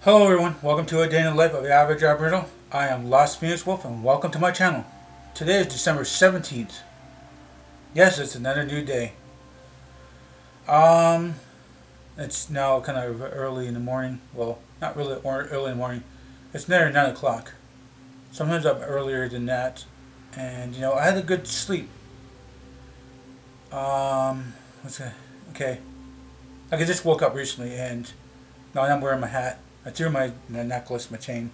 Hello everyone, welcome to a day in the life of the average Aboriginal. I am LostPhoenixWolf and welcome to my channel. Today is December 17th. Yes, it's another new day. It's now kind of early in the morning. Well, not really early in the morning. It's near 9 o'clock. Sometimes I'm earlier than that. And I had a good sleep. What's that? Okay. I just woke up recently and now I'm wearing my hat. I threw my necklace, my chain.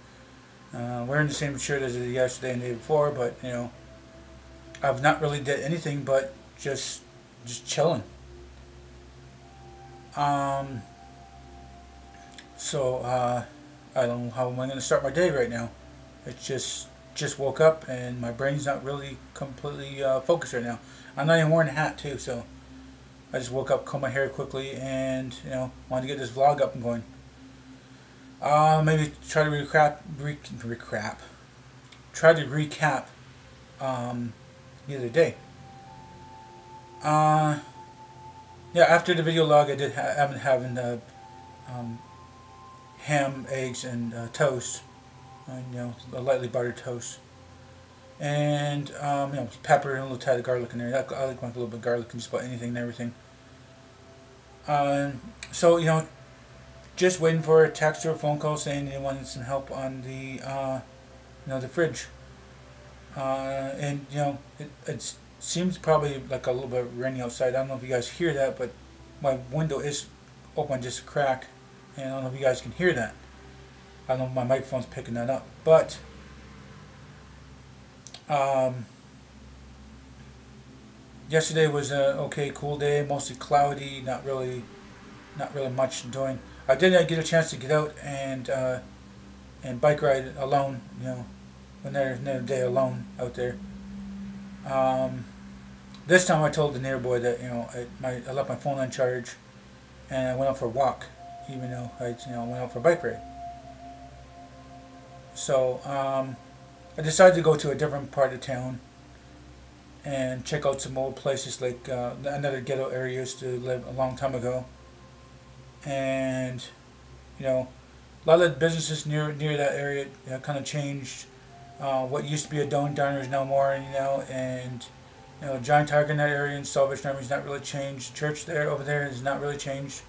Wearing the same shirt as yesterday and the day before, but I've not really did anything but just chilling. So I don't know how am I going to start my day right now. It's just woke up and my brain's not really completely focused right now. I'm not even wearing a hat too, so I just woke up, combed my hair quickly, and wanted to get this vlog up and going. Maybe try to recap the other day. Yeah, after the video log, I did have been having ham, eggs, and toast. A lightly buttered toast, and pepper and a little tad of garlic in there. I like a little bit of garlic in just about anything and everything. So just waiting for a text or a phone call saying they wanted some help on the the fridge. And it seems probably like a little bit rainy outside. I don't know if you guys hear that, but my window is open just a crack, and I don't know if you guys can hear that. I don't know if my microphone's picking that up, but yesterday was a okay, cool day, mostly cloudy, not really much doing. I did get a chance to get out and bike ride alone. Another day alone out there. This time I told the neighbor boy that I left my phone on charge, and I went out for a walk, even though I went out for a bike ride. So I decided to go to a different part of town and check out some old places, like another ghetto area I used to live a long time ago. And a lot of the businesses near that area kind of changed. What used to be a diner is now more, and Giant Tiger in that area and Salvation Army has not really changed. The church over there has not really changed.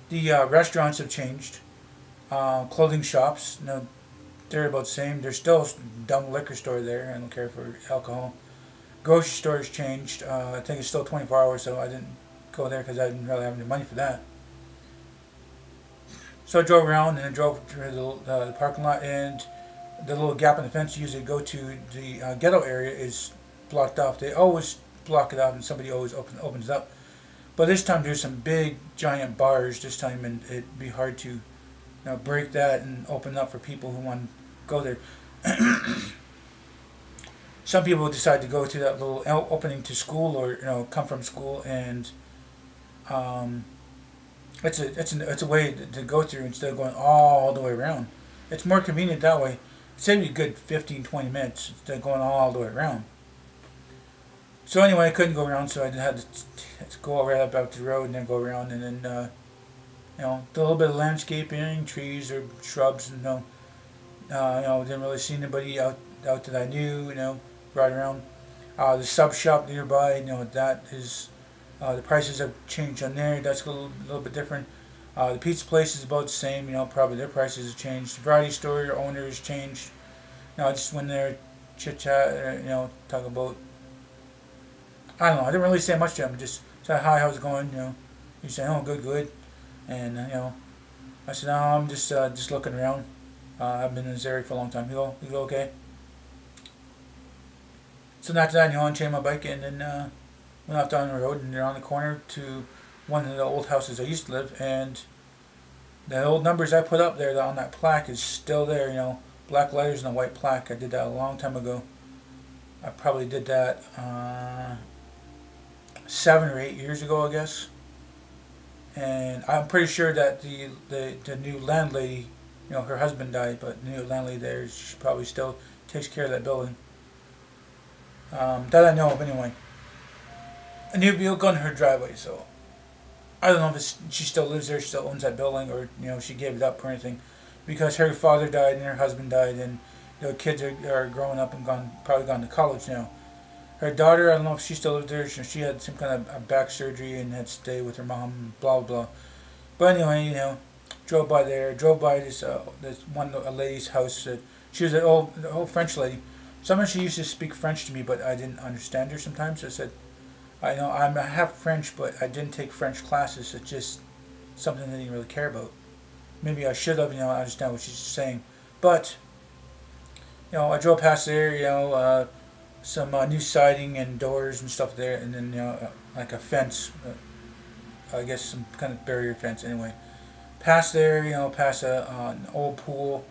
The restaurants have changed. Clothing shops, they're about the same. There's still a dumb liquor store there. I don't care for alcohol. Grocery stores changed. I think it's still 24 hours, so I didn't go there because I didn't really have any money for that. So I drove around and I drove to the parking lot, and the little gap in the fence you usually go to the ghetto area is blocked off. They always block it off, and somebody always opens it up. But this time there's some big giant bars this time, and it'd be hard to break that and open up for people who want to go there. Some people decide to go to that little opening to school, or come from school, and it's a way to go through instead of going all the way around. It's more convenient that way. It saved me a good 15-20 minutes instead of going all the way around. So anyway, I couldn't go around, so I had to go right up the road and then go around, and then do a little bit of landscaping, trees or shrubs, and didn't really see anybody out that I knew, right around. The sub shop nearby, that is, the prices have changed on there. That's a little bit different. The pizza place is about the same. Probably their prices have changed. The variety store owners changed. I just went there, chit chat, talk about. I don't know. I didn't really say much to him. Just said hi, how's it going? He said, oh, good. And I said, no, I'm just looking around. I've been in this area for a long time. You go okay? So after that, I unchained my bike and then went off down the road, and they're on the corner to one of the old houses I used to live, and the old numbers I put up there on that plaque is still there, black letters and a white plaque. I did that a long time ago. I probably did that 7 or 8 years ago, I guess. And I'm pretty sure that the new landlady, her husband died, but the new landlady there, she probably still takes care of that building. That I know of anyway. A new vehicle in her driveway, so I don't know if she still lives there, she still owns that building, or she gave it up or anything, because her father died and her husband died, and kids are growing up and probably gone to college now. Her daughter, I don't know if she still lives there. She had some kind of back surgery and had to stay with her mom. Blah blah. But anyway, drove by there. Drove by this one a lady's house. She was an old French lady. Sometimes she used to speak French to me, but I didn't understand her sometimes. I said, I know I'm half French, but I didn't take French classes. It's just something I didn't really care about. Maybe I should have, understand what she's saying. But, I drove past there, some new siding and doors and stuff there, and then, like a fence, I guess some kind of barrier fence anyway. Past there, past an old pool.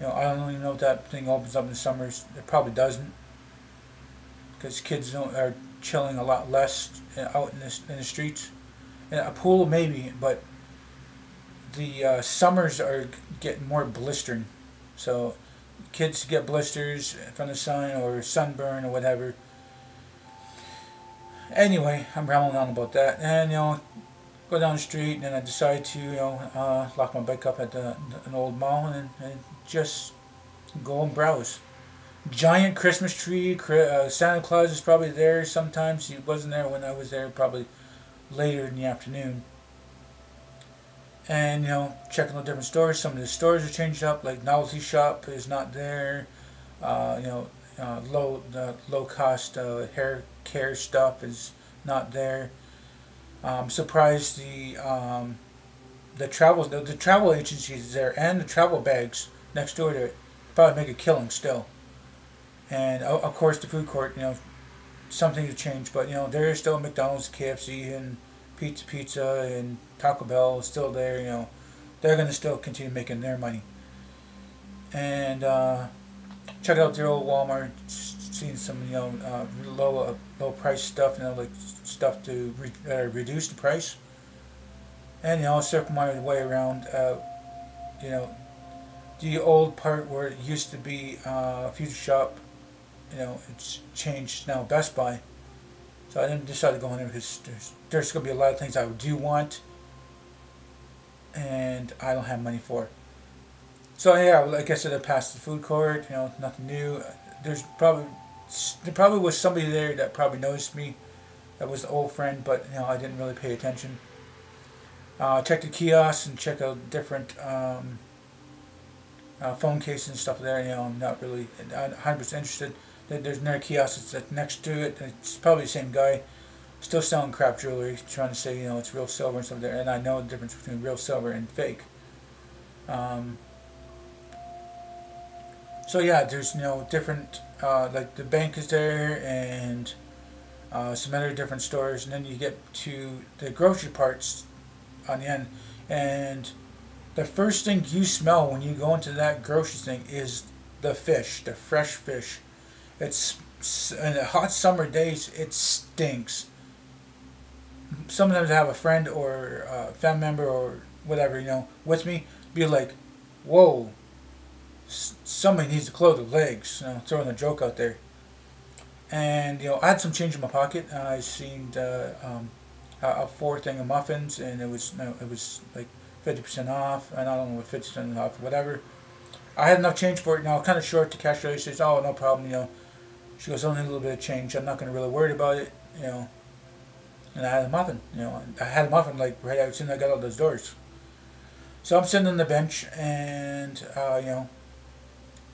I don't even know if that thing opens up in the summers. It probably doesn't, because kids are chilling a lot less out in the streets. And a pool maybe, but the summers are getting more blistering. So kids get blisters from the sun or sunburn or whatever. Anyway, I'm rambling on about that, and go down the street, and then I decide to lock my bike up at an old mall and just go and browse. Giant Christmas tree. Santa Claus is probably there sometimes. He wasn't there when I was there, probably later in the afternoon. And checking the different stores. Some of the stores are changed up, like Novelty Shop is not there. Low cost hair care stuff is not there. I'm surprised the travel agencies there and the travel bags next door to it probably make a killing still. And of course the food court, something to change, but there is still McDonald's, KFC, and Pizza and Taco Bell is still there. They're gonna still continue making their money. And check out their old Walmart, seeing some low price stuff, like stuff to reduce the price. And circle my way around. The old part where it used to be Future Shop, it's changed now Best Buy. So I didn't decide to go in there because there's going to be a lot of things I do want, and I don't have money for. So yeah, like I said, I passed the food court. Nothing new. There probably was somebody there that probably noticed me. That was the old friend, but I didn't really pay attention. Check the kiosks and check out different phone cases and stuff there. I'm not really 100% interested. There's another kiosk that's next to it. It's probably the same guy, still selling crap jewelry, trying to say it's real silver and stuff there. And I know the difference between real silver and fake. So yeah, there's different like the bank is there, and some other different stores, and then you get to the grocery parts on the end, and the first thing you smell when you go into that grocery thing is the fish, the fresh fish. It's in the hot summer days, it stinks. Sometimes I have a friend or a family member or whatever, with me, be like, whoa, somebody needs to close their legs, throwing a joke out there. And, I had some change in my pocket. I seen a 4 thing of muffins, and it was like 50% off, and I don't know what 50% off, whatever. I had enough change for it. Now, kind of short. The cashier lady says, "Oh, no problem." She goes, "Only a little bit of change. I'm not going to really worry about it." And I had a muffin. I had a muffin like right as soon as I got out those doors. So I'm sitting on the bench, and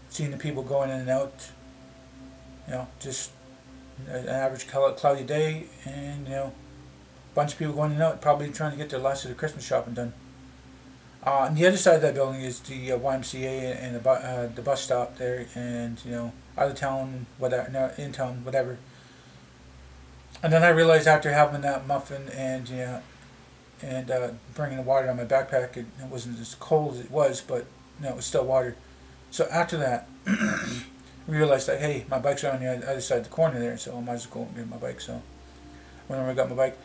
seeing the people going in and out. Just an average cloudy day, and bunch of people going in and out, probably trying to get their last of the Christmas shopping done. On the other side of that building is the YMCA and the bus stop there, and out of town, whatever, no, in town, whatever. And then I realized after having that muffin and bringing the water on my backpack, it wasn't as cold as it was, but it was still water. So after that, I realized that hey, my bike's on the other side of the corner there, so I might as well go and get my bike. So whenever I got my bike.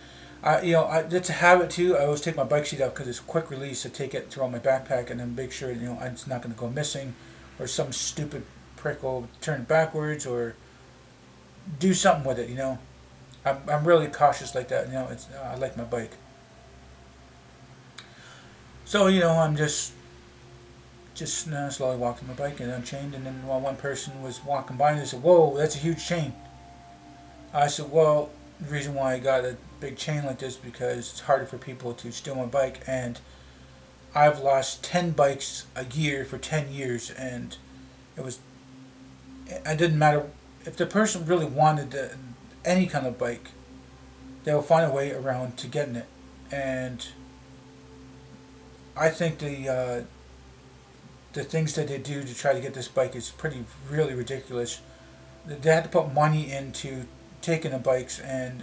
It's a habit too. I always take my bike seat out because it's a quick release. I take it, throw in my backpack, and then make sure it's not going to go missing, or some stupid prick will turn it backwards, or do something with it. I'm really cautious like that. I like my bike. So, I'm just slowly walking my bike and unchained, and then while one person was walking by and they said, "Whoa, that's a huge chain." I said, "Well, the reason why I got a big chain like this because it's harder for people to steal my bike, and I've lost 10 bikes a year for 10 years, and it was it didn't matter if the person really wanted any kind of bike, they'll find a way around to getting it." And I think the things that they do to try to get this bike is really ridiculous. They had to put money into taking the bikes, and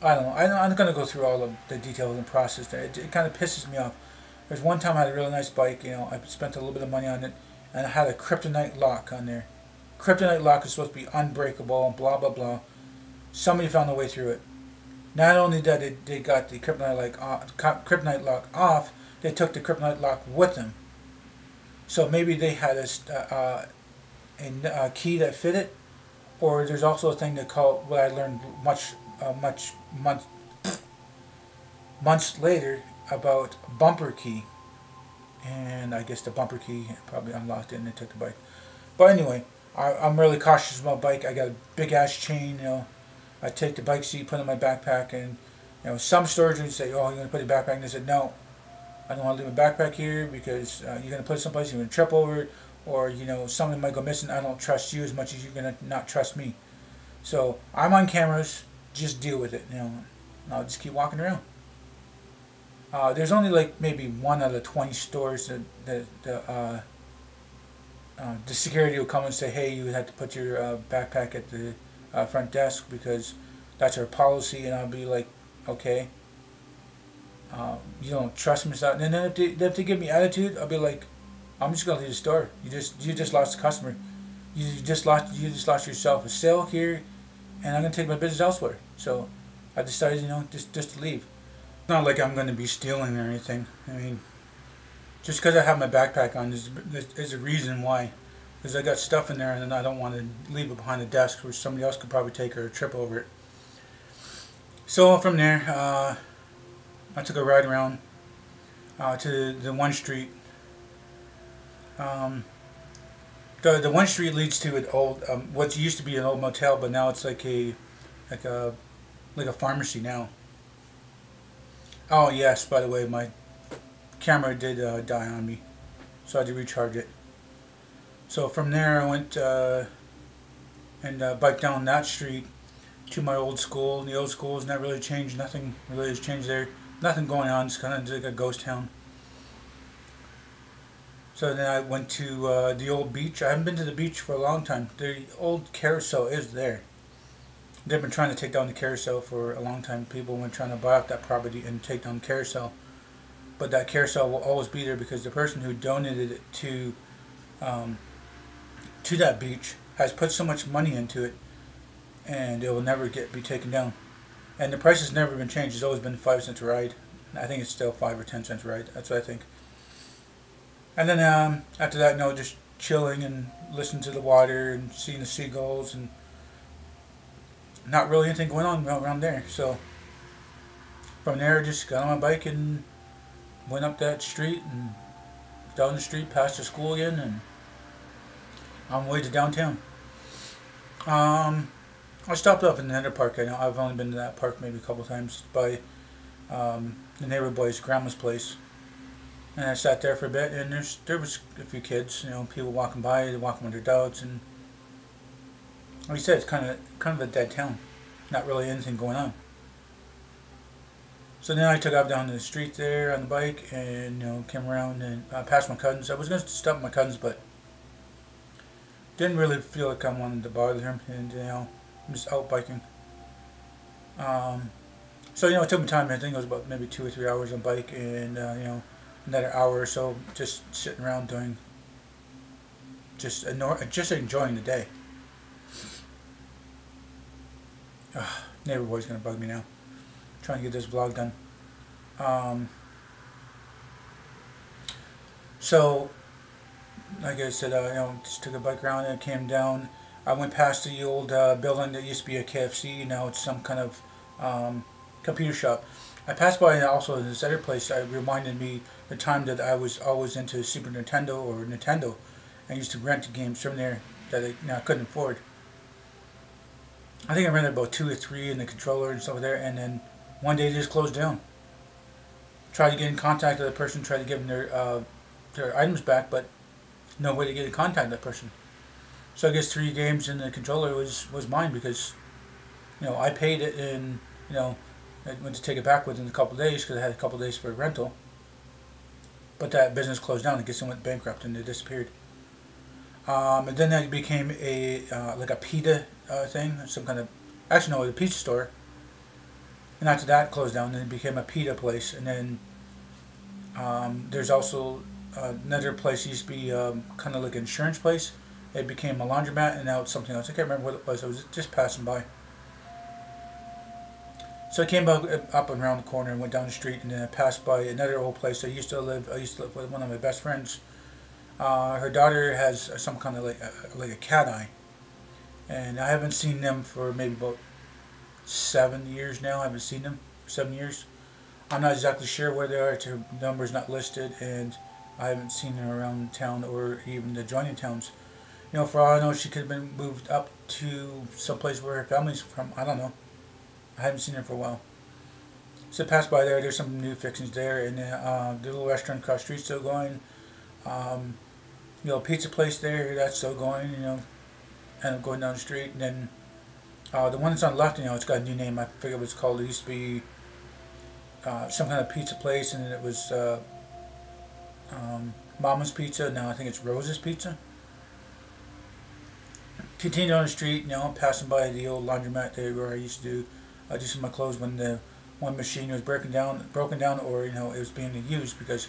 I don't know. I'm not going to go through all of the details and process there. It kind of pisses me off. There's one time I had a really nice bike. I spent a little bit of money on it, and I had a kryptonite lock on there. Kryptonite lock is supposed to be unbreakable, and blah blah blah. Somebody found a way through it. Not only that they got the kryptonite lock off, they took the kryptonite lock with them. So maybe they had a key that fit it, or there's also a thing they call, what I learned months later, about bumper key. And I guess the bumper key probably unlocked it and they took the bike. But anyway, I'm really cautious about bike. I got a big ass chain. I take the bike seat, put it in my backpack, and some stores would say, "Oh, you're gonna put your backpack?" And I said, "No, I don't want to leave my backpack here because you're gonna put it someplace, you're gonna trip over it, or something might go missing. I don't trust you as much as you're gonna not trust me. So I'm on cameras. Just deal with it. And I'll just keep walking around." There's only like maybe 1 out of 20 stores that the security will come and say, "Hey, you have to put your backpack at the front desk because that's our policy." And I'll be like, "Okay, you don't trust me." And then if they give me attitude, I'll be like, "I'm just gonna leave the store. You just lost a customer. You just lost yourself a sale here, and I'm gonna take my business elsewhere." So I decided, just to leave. It's not like I'm gonna be stealing or anything. I mean, just because I have my backpack on is a reason why. Because I got stuff in there and I don't want to leave it behind the desk where somebody else could probably take or trip over it. So from there, I took a ride around to the one street. The one street leads to an old, what used to be an old motel, but now it's like a pharmacy now. Oh yes, by the way, my camera did die on me, so I had to recharge it. So from there I went and biked down that street to my old school. The old school has not really changed. Nothing really has changed there. Nothing going on. It's kind of like a ghost town. So then I went to the old beach. I haven't been to the beach for a long time. The old carousel is there. They've been trying to take down the carousel for a long time. People have been trying to buy up that property and take down the carousel. But that carousel will always be there because the person who donated it to that beach has put so much money into it, and it will never be taken down. And the price has never been changed. It's always been 5 cents a ride. I think it's still 5 or 10 cents a ride. That's what I think. And then after that, just chilling and listening to the water and seeing the seagulls, and not really anything going on around there. So from there, I just got on my bike and went up that street and down the street past the school again, and on my way to downtown. I stopped off in the Nether Park. I know I've only been to that park maybe a couple times, by the neighbor boy's grandma's place. And I sat there for a bit, and there was a few kids, people walking by, they walking with their dogs, and like I said, it's kind of a dead town. Not really anything going on. So then I took off down the street there on the bike, and came around and passed my cousins. I was going to stop at my cousins, but didn't really feel like I wanted to bother him, and I'm just out biking. So it took me time. I think it was about maybe 2 or 3 hours on bike, and another hour or so just sitting around doing, just enjoying the day. Neighbor boy's gonna bug me now. Trying to get this vlog done. So, like I said, just took a bike around and came down. I went past the old building that used to be a KFC. Now it's some kind of computer shop. I passed by also this other place that reminded me the time that I was always into Super Nintendo or Nintendo. I used to rent games from there that I couldn't afford. I think I rented about 2 or 3 in the controller and stuff there, and then one day they just closed down. Tried to get in contact with the person, tried to give them their items back, but no way to get in contact with that person. So I guess 3 games in the controller was mine because I paid it, and I went to take it back within a couple of days because I had a couple of days for rental. But that business closed down. I guess it went bankrupt and it disappeared. And then that became a like a pita thing, some kind of, actually no, it was a pizza store. And after that closed down, then it became a pita place. And then there's also another place used to be kind of like an insurance place. It became a laundromat, and now it's something else. I can't remember what it was. I was just passing by. So I came up and around the corner and went down the street, and then I passed by another old place. I used to live with one of my best friends. Her daughter has some kind of like a cat eye, and I haven't seen them for maybe about 7 years now. I haven't seen them for 7 years. I'm not exactly sure where they are. Their number's not listed, and I haven't seen them around town or even the adjoining towns. For all I know, she could have been moved up to some place where her family's from. I don't know. I haven't seen her for a while. So I passed by there. There's some new fixings there, and the little restaurant across the street's still going. Pizza place there, that's still going. And I'm going down the street, and then the one that's on the left, it's got a new name. I forget what it's called. It used to be some kind of pizza place, and then it was Mama's Pizza. Now I think it's Rose's Pizza. Continue on the street, passing by the old laundromat there where I used to do some of my clothes when the one machine was broken down, or it was being used, because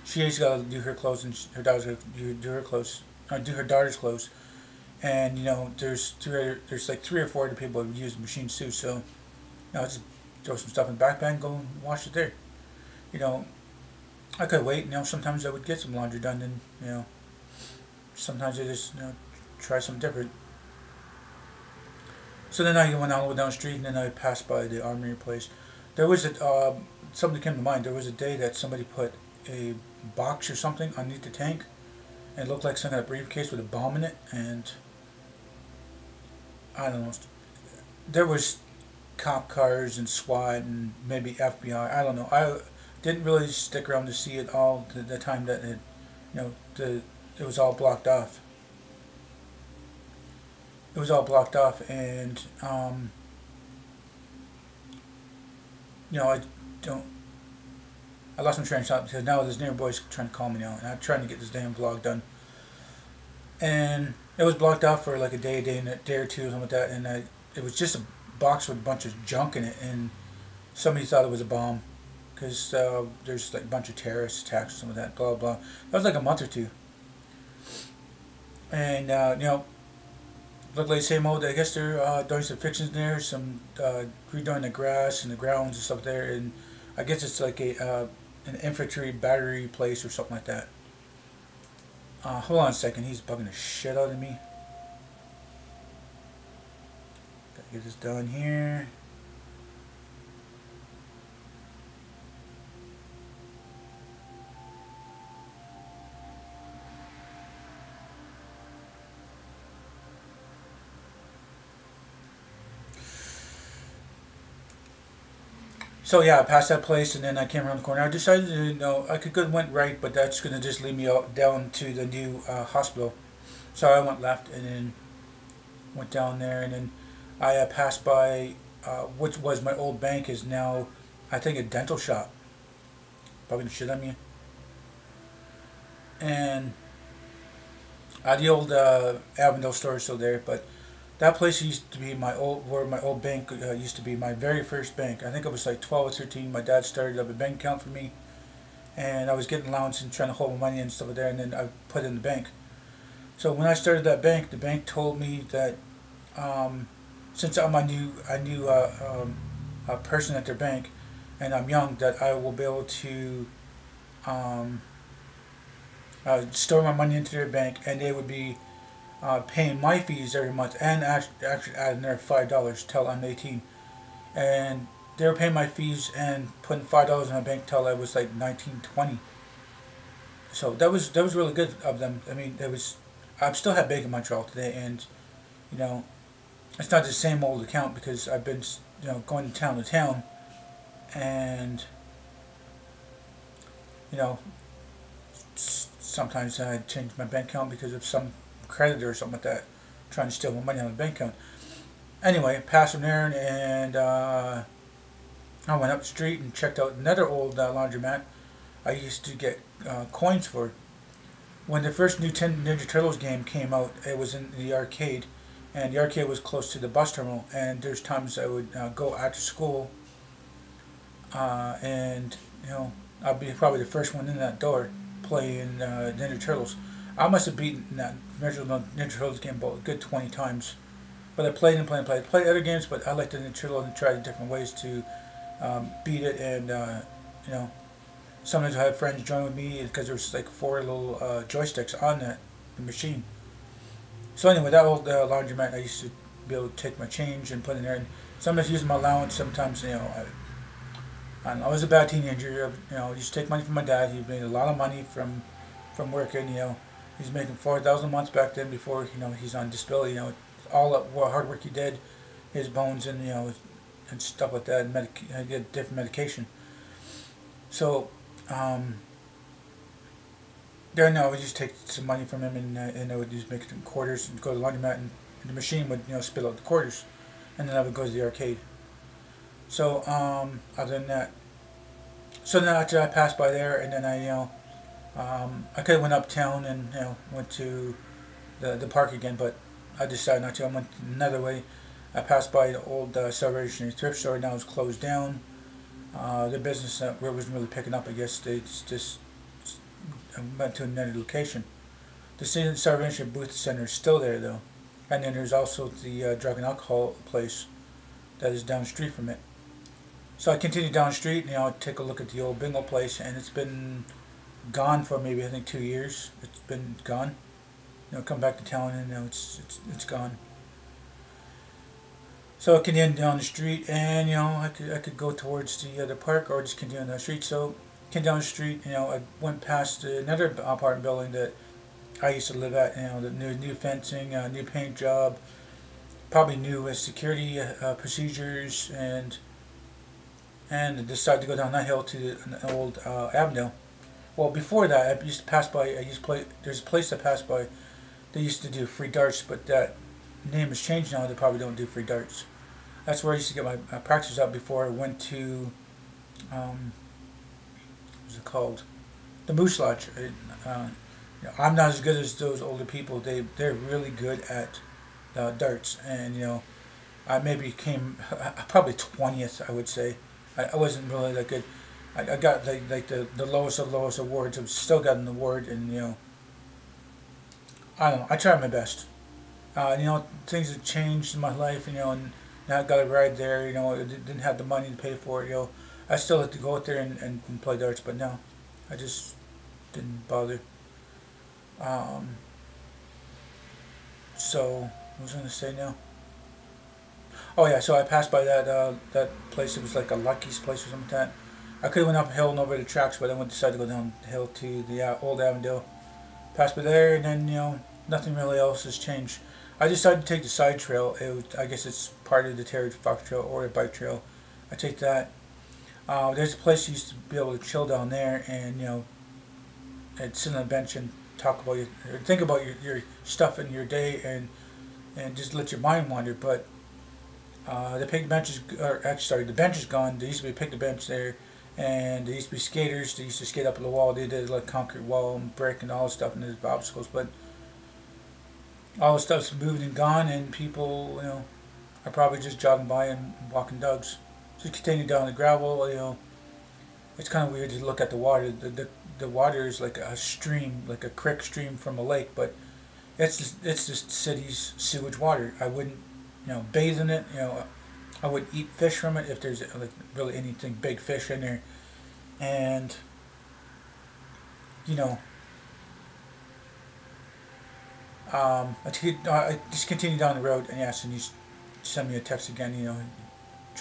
she's got to do her clothes and her daughter's got to do her clothes, do her daughter's clothes, and there's like 3 or 4 other people who use the machines too. So just throw some stuff in the backpack and go and wash it there. I could wait. Sometimes I would get some laundry done, and sometimes I just try something different. So then I went all the way down the street, and then I passed by the armory place. There was something that came to mind. There was a day that somebody put a box or something underneath the tank, and it looked like some kind of briefcase with a bomb in it, and I don't know. There was cop cars and SWAT and maybe FBI. I don't know. I didn't really stick around to see it all the time that it was all blocked off. It was all blocked off, and I lost my train of thought because now this neighbor boy's trying to call me now, and I'm trying to get this damn vlog done. And it was blocked off for like a day or two, something like that, and it was just a box with a bunch of junk in it, and somebody thought it was a bomb because there's like a bunch of terrorist attacks or something like that, blah blah. That was like a month or two, and looked like the same old. I guess they're doing some fixings there, some redoing the grass and the grounds and stuff there, and I guess it's like an infantry battery place or something like that. Hold on a second, he's bugging the shit out of me. Gotta get this done here. So yeah, I passed that place, and then I came around the corner. I decided I could go went right, but that's gonna just lead me down to the new hospital. So I went left, and then went down there, and then I passed by which was my old bank, is now I think a dental shop. Probably the shit on me. And the old Avondale store is still there, but that place used to be where my old bank used to be, my very first bank. I think I was like 12 or 13. My dad started up a bank account for me, and I was getting allowance and trying to hold my money and stuff there, and then I put it in the bank. So when I started that bank, the bank told me that since I'm a new person at their bank, and I'm young, that I will be able to store my money into their bank, and they would be paying my fees every month, and actually add another $5 till I'm 18. And they were paying my fees and putting $5 in my bank till I was like 19, 20. So that was really good of them. I mean, it was. I still have bank in Montreal today, and you know, it's not the same old account because I've been going to town, and you know, sometimes I change my bank account because of some creditor or something like that trying to steal my money on the bank account. Anyway, passed from there, and I went up the street and checked out another old laundromat I used to get coins for. When the first new Ninja Turtles game came out, it was in the arcade, and the arcade was close to the bus terminal. And there's times I would go after school, and I'd be probably the first one in that door playing Ninja Turtles. I must have beaten that original Ninja Turtles game about a good 20 times. But I played and played and played. I played other games, but I liked the Ninja Turtles and tried different ways to beat it. And sometimes I had friends join with me because there was like 4 little joysticks on that machine. So anyway, that old laundromat, I used to be able to take my change and put in there. And sometimes using my allowance. Sometimes I was a bad teenager. I used to take money from my dad. He made a lot of money from working. He's making $4,000 a month back then. Before he's on disability. All that hard work he did, his bones and and stuff like that. And he get different medication. So then I would just take some money from him and I would just make it in quarters and go to the laundromat and the machine would spit out the quarters, and then I would go to the arcade. So other than that, so then after I passed by there, and then I could have went uptown and went to the park again, but I decided not to. I went another way. I passed by the old Celebration thrift store. Now it's closed down. The business wasn't really picking up. I guess they just went to another location. The Celebration Booth Center is still there though, and then there's also the drug and alcohol place that is down the street from it. So I continued down the street and I'd take a look at the old bingo place, and it's been gone for maybe I think 2 years. It's been gone. Come back to town and it's gone. So I continued down the street, and I could go towards the park or just continue down the street. So came down the street, I went past another apartment building that I used to live at. The new fencing, new paint job, probably new security procedures, and decided to go down that hill to an old Avondale. Well, before that, I used to pass by. There's a place I passed by. They used to do free darts, but that name has changed now. They probably don't do free darts. That's where I used to get my practice out before I went to, what's it called? The Moose Lodge. I'm not as good as those older people. They're really good at darts, and I maybe came probably 20th. I would say I wasn't really that good. I got like the lowest of lowest awards. I've still got an award, and I don't know. I tried my best. Things have changed in my life, and now I got a ride there. I didn't have the money to pay for it. I still had to go out there and play darts, but no, I just didn't bother. So what was I gonna say now? Oh yeah, so I passed by that place. It was like a Lucky's place or something like that. I could have went uphill and over the tracks, but I decided to go down the hill to the old Avondale. Passed by there, and then nothing really else has changed. I decided to take the side trail. I guess it's part of the Terry Fox Trail or the bike trail. I take that. There's a place you used to be able to chill down there, and and sit on a bench and talk about or think about your stuff in your day, and just let your mind wander. But the picnic bench the bench is gone. There used to be a picnic bench there, and there used to be skaters. They used to skate up on the wall. They did like concrete wall and brick and all this stuff, and there's obstacles, but all the stuff's moved and gone, and people, are probably just jogging by and walking dogs. So you continue down the gravel, it's kind of weird to look at the water. The water is like a stream, like a creek stream from a lake, but it's just the city's sewage water. I wouldn't, bathe in it. I would eat fish from it if there's like really anything big fish in there, and I just continue down the road, and yes, and you send me a text again,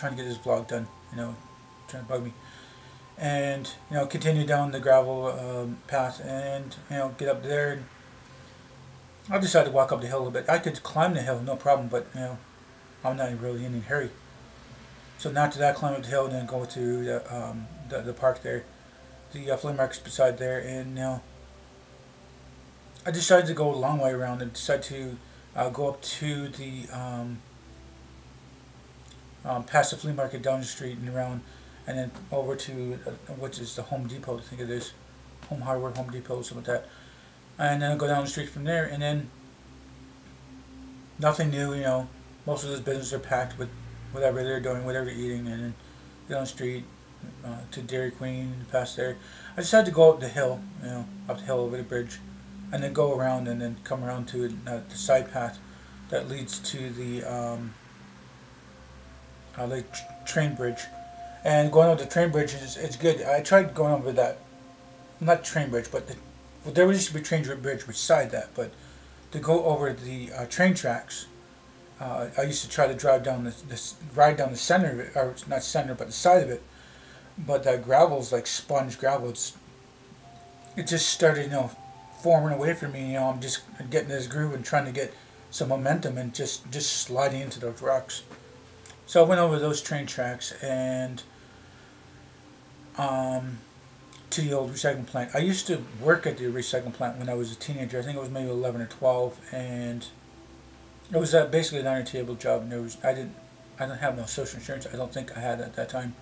trying to get this vlog done, trying to bug me. And, continue down the gravel path and, get up there. And I decided to walk up the hill a little bit. I could climb the hill, no problem, but, I'm not really in any hurry. So after that, climb up the hill and then go to the park there. The flea market's beside there, and, I decided to go a long way around and decided to go up to the past the flea market, down the street and around, and then over to which is the Home Depot, I think it is, Home Hardware, Home Depot, something like that. And then go down the street from there, and then nothing new. Most of those businesses are packed with whatever they're doing, whatever they're eating, and then down the street to Dairy Queen, past there. I decided to go up the hill, up the hill over the bridge, and then go around and then come around to the side path that leads to the train bridge. And going over the train bridge is good. I tried going over that, not train bridge, but there used to be a train bridge beside that, but to go over the train tracks, I used to try to drive down ride down the center of it, or not center, but the side of it. But that gravel's like sponge gravel. It just started, forming away from me. I'm just getting this groove and trying to get some momentum and just sliding into those rocks. So I went over those train tracks and to the old recycling plant. I used to work at the recycling plant when I was a teenager. I think it was maybe 11 or 12, and it was basically an iron table job. And I didn't have no social insurance. I don't think I had at that time.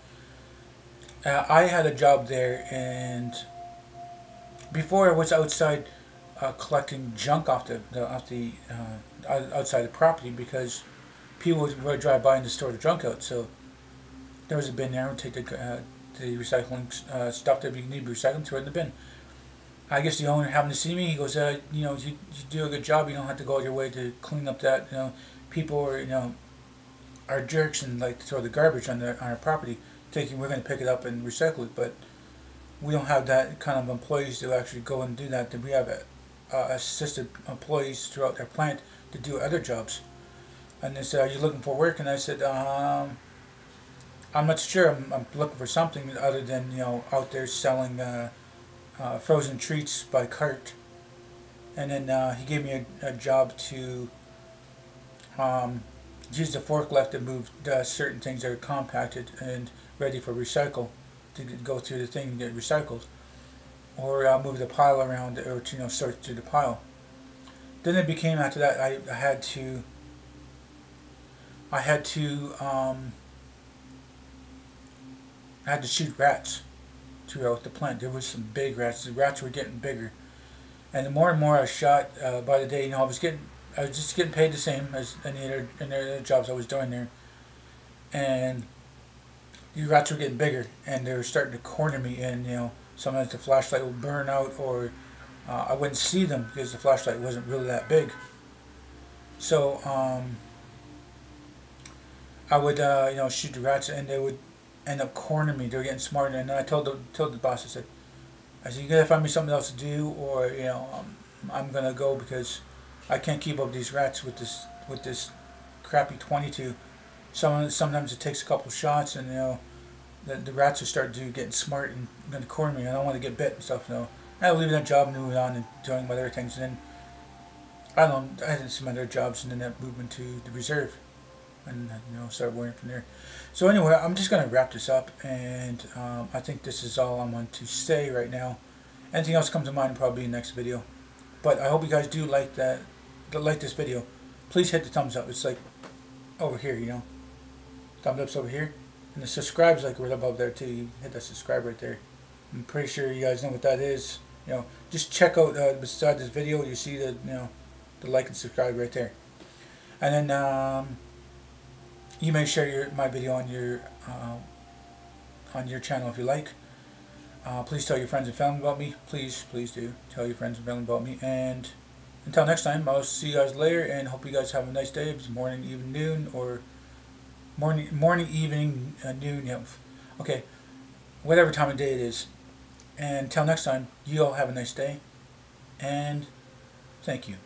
I had a job there, and before I was outside collecting junk off the outside the property, because people would drive by and just store the junk out. So there was a bin there. I would take the recycling stuff that we need to be recycled, throw it in the bin. I guess the owner happened to see me. He goes, you do a good job. You don't have to go out your way to clean up that. People are jerks and like to throw the garbage on our property, thinking we're going to pick it up and recycle it. But we don't have that kind of employees to actually go and do that. We have assisted employees throughout our plant to do other jobs. And they said, "Are you looking for work?" And I said, "I'm not sure. I'm looking for something other than out there selling frozen treats by cart." And then he gave me a job to use the forklift to move certain things that are compacted and ready for recycle, to go through the thing and get recycled, or move the pile around, or to sort through the pile. Then it became, after that, I had to shoot rats throughout the plant. There was some big rats. The rats were getting bigger, and the more and more I shot by the day, I was just getting paid the same as any other jobs I was doing there, and the rats were getting bigger, and they were starting to corner me, and sometimes the flashlight would burn out, or I wouldn't see them because the flashlight wasn't really that big. So I would shoot the rats, and they would end up cornering me. They were getting smarter, and then I told the boss, I said, "You gotta find me something else to do, or I'm gonna go, because I can't keep up these rats with this crappy 22. Sometimes it takes a couple shots, and the rats are starting to getting smart and going to corner me. I don't want to get bit and stuff. I leave that job and moved on and doing my other things. And then I had some other jobs, and then that moved into the reserve, and started working from there. So anyway, I'm just going to wrap this up, and I think this is all I'm going to say right now. Anything else comes to mind, probably in the next video. But I hope you guys do like this video. Please hit the thumbs up. It's like over here, thumbs up's over here, and the subscribe's like right above there too. You hit that subscribe right there. I'm pretty sure you guys know what that is. Just check out beside this video, you see the the like and subscribe right there. And then you may share my video on your channel if you like. Please tell your friends and family about me. Please do tell your friends and family about me. And until next time, I'll see you guys later, and hope you guys have a nice day. If it's morning, evening, noon, or morning, evening, noon. Okay, whatever time of day it is. And until next time, you all have a nice day, and thank you.